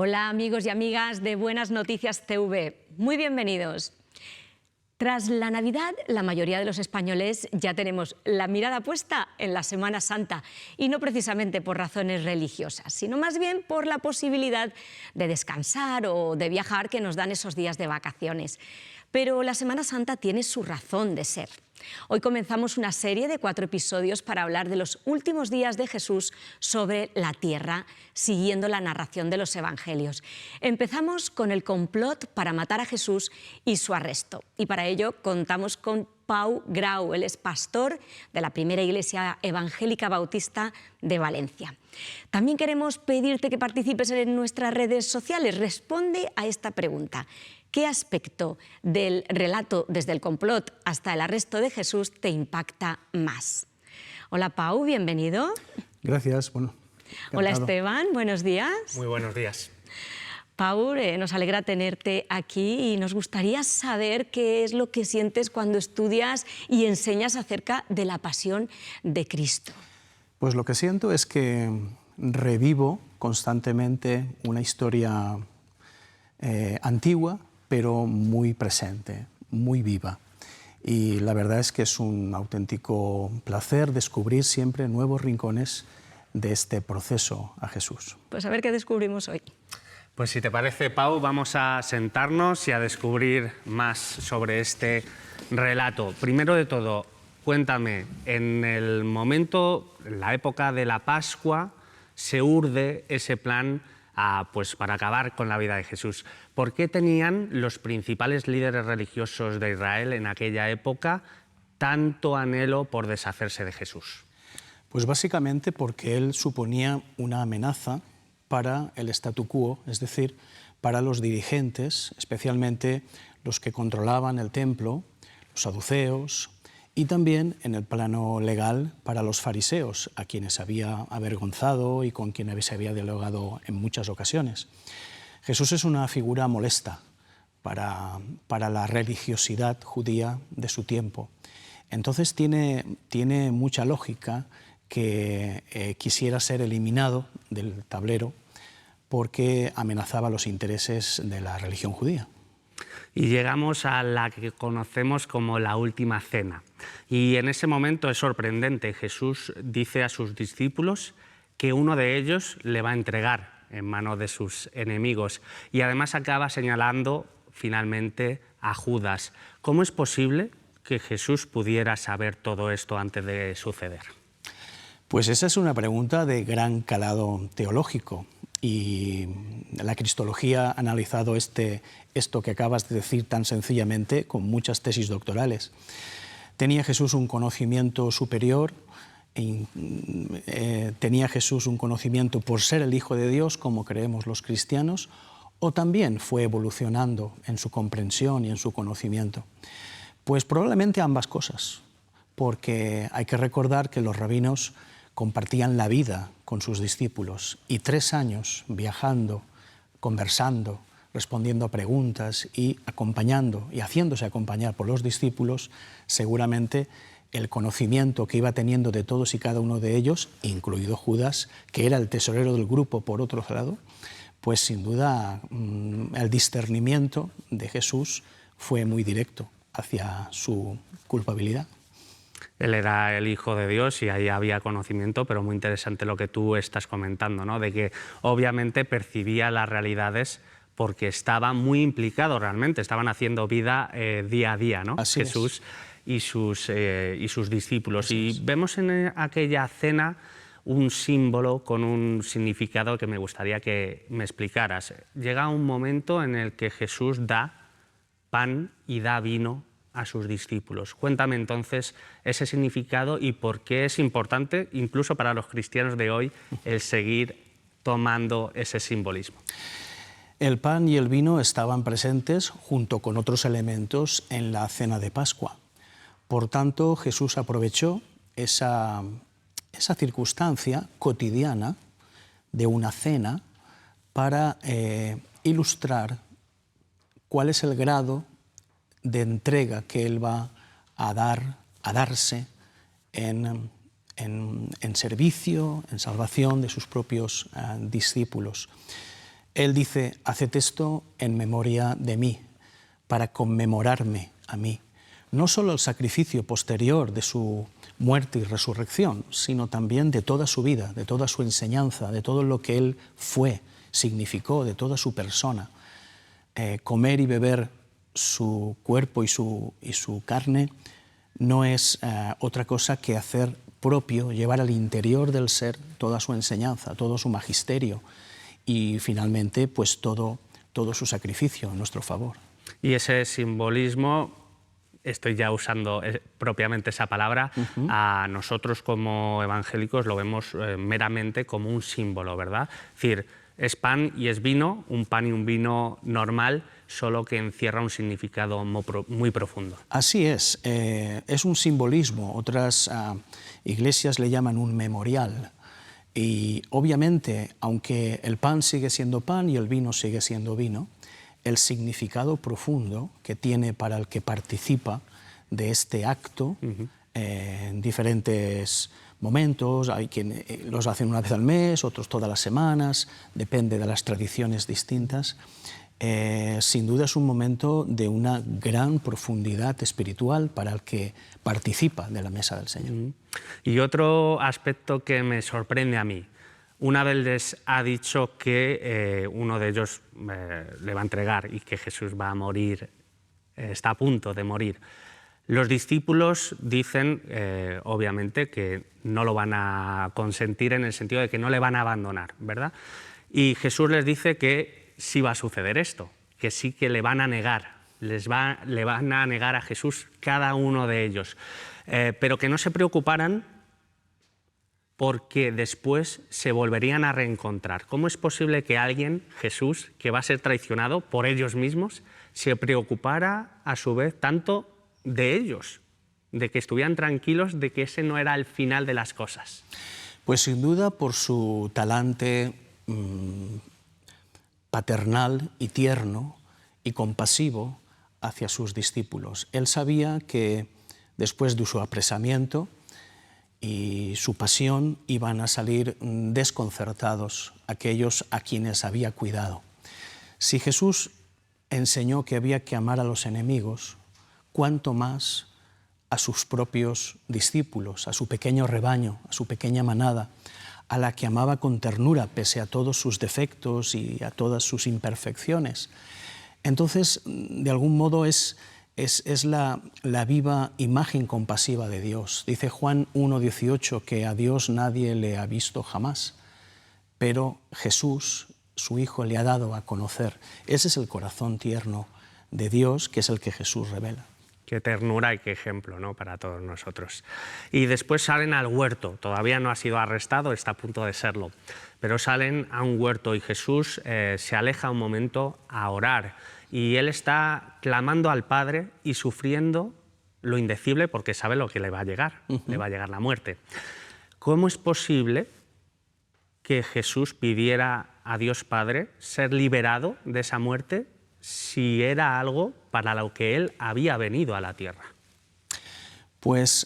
Hola amigos y amigas de Buenas Noticias TV, muy bienvenidos. Tras la Navidad, la mayoría de los españoles ya tenemos la mirada puesta en la Semana Santa, y no precisamente por razones religiosas, sino más bien por la posibilidad de descansar o de viajar que nos dan esos días de vacaciones. Pero la Semana Santa tiene su razón de ser. Hoy comenzamos una serie de 4 episodios para hablar de los últimos días de Jesús sobre la tierra, siguiendo la narración de los evangelios. Empezamos con el complot para matar a Jesús y su arresto. Y para ello contamos con Pau Grau, él es pastor de la primera iglesia evangélica bautista de Valencia. También queremos pedirte que participes en nuestras redes sociales. Responde a esta pregunta. ¿Qué aspecto del relato, desde el complot hasta el arresto de Jesús, te impacta más? Hola Pau, bienvenido. Gracias, bueno. Encantado. Hola Esteban, buenos días. Muy buenos días. Pau, nos alegra tenerte aquí y nos gustaría saber qué es lo que sientes cuando estudias y enseñas acerca de la pasión de Cristo. Pues lo que siento es que revivo constantemente una historia antigua, pero muy presente, muy viva. Y la verdad es que es un auténtico placer descubrir siempre nuevos rincones de este proceso a Jesús. Pues a ver qué descubrimos hoy. Pues si te parece, Pau, vamos a sentarnos y a descubrir más sobre este relato. Primero de todo, cuéntame, en el momento, en la época de la Pascua, se urde ese plan pues para acabar con la vida de Jesús. ¿Por qué tenían los principales líderes religiosos de Israel en aquella época tanto anhelo por deshacerse de Jesús? Pues básicamente porque él suponía una amenaza para el statu quo, es decir, para los dirigentes, especialmente los que controlaban el templo, los saduceos, y también en el plano legal para los fariseos, a quienes había avergonzado y con quienes se había dialogado en muchas ocasiones. Jesús es una figura molesta para la religiosidad judía de su tiempo. Entonces tiene mucha lógica que quisiera ser eliminado del tablero porque amenazaba los intereses de la religión judía. Y llegamos a la que conocemos como la última cena. Y en ese momento es sorprendente. Jesús dice a sus discípulos que uno de ellos le va a entregar en manos de sus enemigos. Y además acaba señalando finalmente a Judas. ¿Cómo es posible que Jesús pudiera saber todo esto antes de suceder? Pues esa es una pregunta de gran calado teológico. Y la cristología ha analizado esto que acabas de decir tan sencillamente con muchas tesis doctorales. ¿Tenía Jesús un conocimiento superior? ¿Tenía Jesús un conocimiento por ser el Hijo de Dios, como creemos los cristianos? ¿O también fue evolucionando en su comprensión y en su conocimiento? Pues probablemente ambas cosas, porque hay que recordar que los rabinos compartían la vida con sus discípulos y 3 años viajando, conversando, respondiendo a preguntas y acompañando y haciéndose acompañar por los discípulos, seguramente el conocimiento que iba teniendo de todos y cada uno de ellos, incluido Judas, que era el tesorero del grupo por otro lado, pues sin duda el discernimiento de Jesús fue muy directo hacia su culpabilidad. Él era el Hijo de Dios y ahí había conocimiento, pero muy interesante lo que tú estás comentando, ¿no? De que obviamente percibía las realidades porque estaba muy implicado realmente, estaban haciendo vida día a día, ¿no? Así Jesús y sus discípulos. Así y vemos en aquella cena un símbolo con un significado que me gustaría que me explicaras. Llega un momento en el que Jesús da pan y da vino a sus discípulos. Cuéntame entonces ese significado y por qué es importante, incluso para los cristianos de hoy, el seguir tomando ese simbolismo. El pan y el vino estaban presentes junto con otros elementos en la cena de Pascua. Por tanto, Jesús aprovechó esa circunstancia cotidiana de una cena para ilustrar cuál es el grado de entrega que él va a darse en servicio, en salvación de sus propios discípulos. Él dice, haced esto en memoria de mí, para conmemorarme a mí. No solo el sacrificio posterior de su muerte y resurrección, sino también de toda su vida, de toda su enseñanza, de todo lo que Él fue, significó, de toda su persona. Comer y beber su cuerpo y su carne no es otra cosa que hacer propio, llevar al interior del ser toda su enseñanza, todo su magisterio y finalmente pues todo su sacrificio a nuestro favor. Y ese simbolismo, estoy ya usando propiamente esa palabra, a nosotros como evangélicos lo vemos meramente como un símbolo, ¿verdad? Es decir, es pan y es vino, un pan y un vino normal, solo que encierra un significado muy profundo. Así es un simbolismo, otras iglesias le llaman un memorial. Y obviamente, aunque el pan sigue siendo pan y el vino sigue siendo vino, el significado profundo que tiene para el que participa de este acto en diferentes momentos, hay quien los hacen una vez al mes, otros todas las semanas, depende de las tradiciones distintas. Sin duda es un momento de una gran profundidad espiritual para el que participa de la mesa del Señor. Y otro aspecto que me sorprende a mí, una vez les ha dicho que uno de ellos le va a entregar y que Jesús va a morir, está a punto de morir. Los discípulos dicen, obviamente, que no lo van a consentir en el sentido de que no le van a abandonar, ¿verdad? Y Jesús les dice que sí va a suceder esto, que sí que le van a negar, le van a negar a Jesús cada uno de ellos, pero que no se preocuparan porque después se volverían a reencontrar. ¿Cómo es posible que alguien, Jesús, que va a ser traicionado por ellos mismos, se preocupara a su vez tanto de ellos, de que estuvieran tranquilos, de que ese no era el final de las cosas? Pues sin duda por su talante paternal y tierno y compasivo hacia sus discípulos. Él sabía que después de su apresamiento y su pasión iban a salir desconcertados aquellos a quienes había cuidado. Si Jesús enseñó que había que amar a los enemigos, cuánto más a sus propios discípulos, a su pequeño rebaño, a su pequeña manada, a la que amaba con ternura pese a todos sus defectos y a todas sus imperfecciones. Entonces, de algún modo es la viva imagen compasiva de Dios. Dice Juan 1:18 que a Dios nadie le ha visto jamás, pero Jesús, su Hijo, le ha dado a conocer. Ese es el corazón tierno de Dios, que es el que Jesús revela. Qué ternura y qué ejemplo, ¿no?, para todos nosotros. Y después salen al huerto, todavía no ha sido arrestado, está a punto de serlo, pero salen a un huerto y Jesús se aleja un momento a orar y él está clamando al Padre y sufriendo lo indecible porque sabe lo que le va a llegar, le va a llegar la muerte. ¿Cómo es posible que Jesús pidiera a Dios Padre ser liberado de esa muerte si era algo para lo que él había venido a la tierra? Pues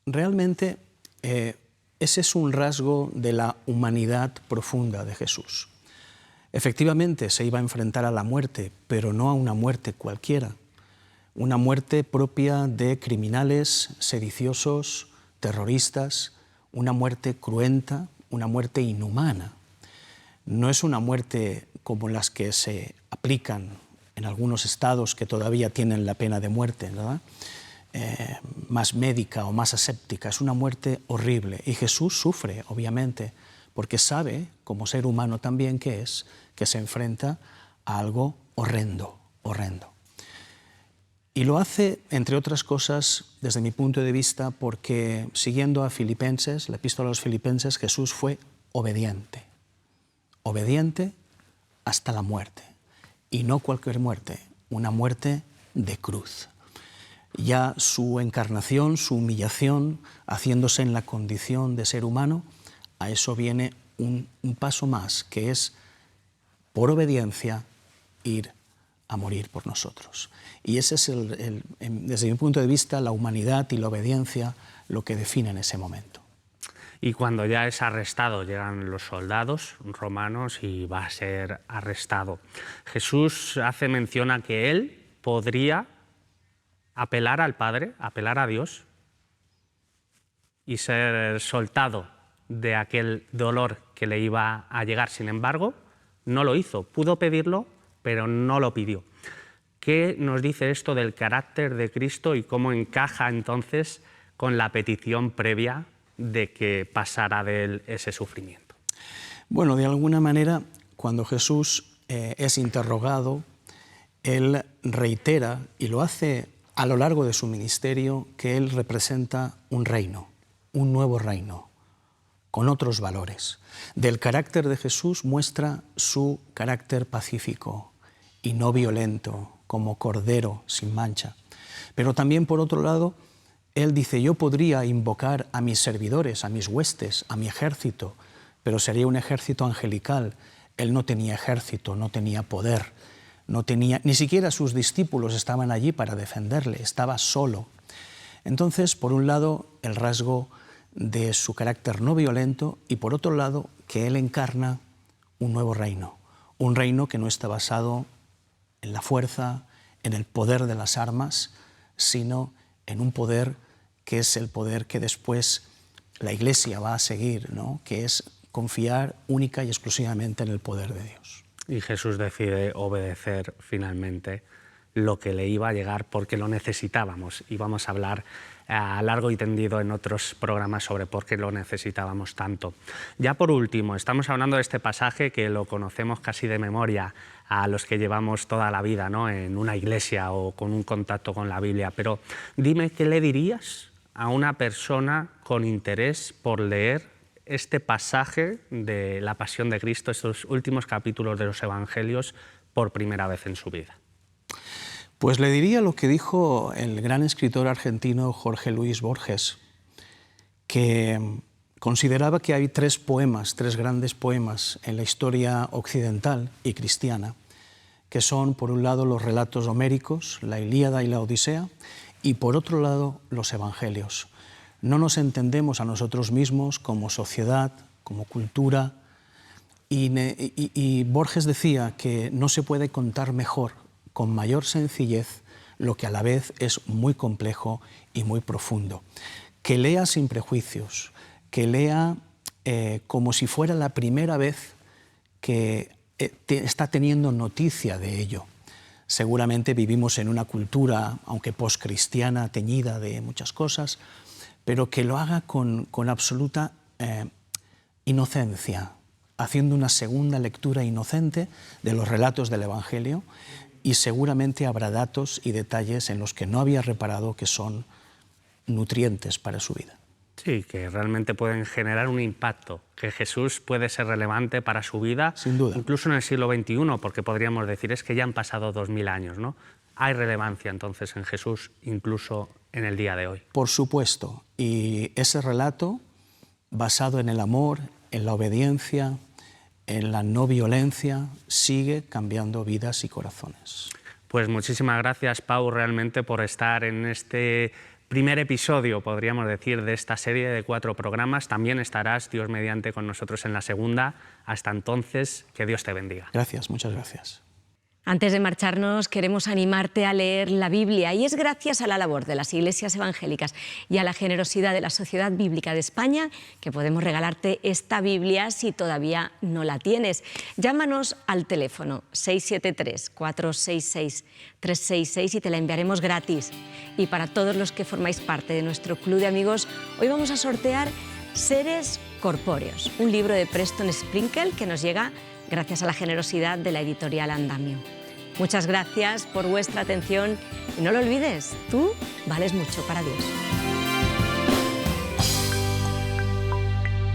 realmente ese es un rasgo de la humanidad profunda de Jesús. Efectivamente se iba a enfrentar a la muerte, pero no a una muerte cualquiera, una muerte propia de criminales, sediciosos, terroristas, una muerte cruenta, una muerte inhumana. No es una muerte como las que se aplican en algunos estados que todavía tienen la pena de muerte, ¿verdad? Más médica o más aséptica, es una muerte horrible. Y Jesús sufre, obviamente, porque sabe, como ser humano también que es, que se enfrenta a algo horrendo, horrendo. Y lo hace, entre otras cosas, desde mi punto de vista, porque siguiendo a Filipenses, la epístola a los Filipenses, Jesús fue obediente. Obediente hasta la muerte. Y no cualquier muerte, una muerte de cruz. Ya su encarnación, su humillación, haciéndose en la condición de ser humano, a eso viene un paso más, que es, por obediencia, ir a morir por nosotros. Y ese es, desde mi punto de vista, la humanidad y la obediencia lo que definen ese momento. Y cuando ya es arrestado, llegan los soldados romanos y va a ser arrestado. Jesús hace mención a que él podría apelar al Padre, apelar a Dios y ser soltado de aquel dolor que le iba a llegar. Sin embargo, no lo hizo. Pudo pedirlo, pero no lo pidió. ¿Qué nos dice esto del carácter de Cristo y cómo encaja entonces con la petición previa de que pasara de él ese sufrimiento? Bueno, de alguna manera, cuando Jesús es interrogado, él reitera, y lo hace a lo largo de su ministerio, que él representa un reino, un nuevo reino, con otros valores. Del carácter de Jesús muestra su carácter pacífico y no violento, como cordero sin mancha. Pero también, por otro lado, él dice: yo podría invocar a mis servidores, a mis huestes, a mi ejército, pero sería un ejército angelical. Él no tenía ejército, no tenía poder, no tenía, ni siquiera sus discípulos estaban allí para defenderle, estaba solo. Entonces, por un lado, el rasgo de su carácter no violento, y por otro lado, que él encarna un nuevo reino, un reino que no está basado en la fuerza, en el poder de las armas, sino en un poder que es el poder que después la Iglesia va a seguir, ¿no? Que es confiar única y exclusivamente en el poder de Dios. Y Jesús decide obedecer finalmente lo que le iba a llegar porque lo necesitábamos. Y vamos a hablar a largo y tendido en otros programas sobre por qué lo necesitábamos tanto. Ya por último, estamos hablando de este pasaje que lo conocemos casi de memoria a los que llevamos toda la vida, ¿no?, en una iglesia o con un contacto con la Biblia. Pero dime, ¿qué le dirías a una persona con interés por leer este pasaje de la Pasión de Cristo, estos últimos capítulos de los Evangelios, por primera vez en su vida? Pues le diría lo que dijo el gran escritor argentino Jorge Luis Borges, que consideraba que hay tres grandes poemas en la historia occidental y cristiana, que son, por un lado, los relatos homéricos, la Ilíada y la Odisea, y por otro lado, los Evangelios. No nos entendemos a nosotros mismos como sociedad, como cultura, y Borges decía que no se puede contar mejor, con mayor sencillez, lo que a la vez es muy complejo y muy profundo. Que lea sin prejuicios, que lea como si fuera la primera vez que está teniendo noticia de ello. Seguramente vivimos en una cultura, aunque postcristiana, teñida de muchas cosas, pero que lo haga con absoluta inocencia, haciendo una segunda lectura inocente de los relatos del Evangelio, y seguramente habrá datos y detalles en los que no había reparado que son nutrientes para su vida. Sí, que realmente pueden generar un impacto, que Jesús puede ser relevante para su vida, sin duda, incluso en el siglo XXI, porque podríamos decir es que ya han pasado 2000 años, ¿no? Hay relevancia entonces en Jesús, incluso en el día de hoy. Por supuesto, y ese relato, basado en el amor, en la obediencia, en la no violencia, sigue cambiando vidas y corazones. Pues muchísimas gracias, Pau, realmente por estar en este primer episodio, podríamos decir, de esta serie de 4 programas. También estarás, Dios mediante, con nosotros en la segunda. Hasta entonces, que Dios te bendiga. Gracias, muchas gracias. Antes de marcharnos, queremos animarte a leer la Biblia, y es gracias a la labor de las iglesias evangélicas y a la generosidad de la Sociedad Bíblica de España que podemos regalarte esta Biblia si todavía no la tienes. Llámanos al teléfono 673-466-366 y te la enviaremos gratis. Y para todos los que formáis parte de nuestro club de amigos, hoy vamos a sortear Seres Corpóreos, un libro de Preston Sprinkle que nos llega gracias a la generosidad de la editorial Andamio. Muchas gracias por vuestra atención y no lo olvides, tú vales mucho para Dios.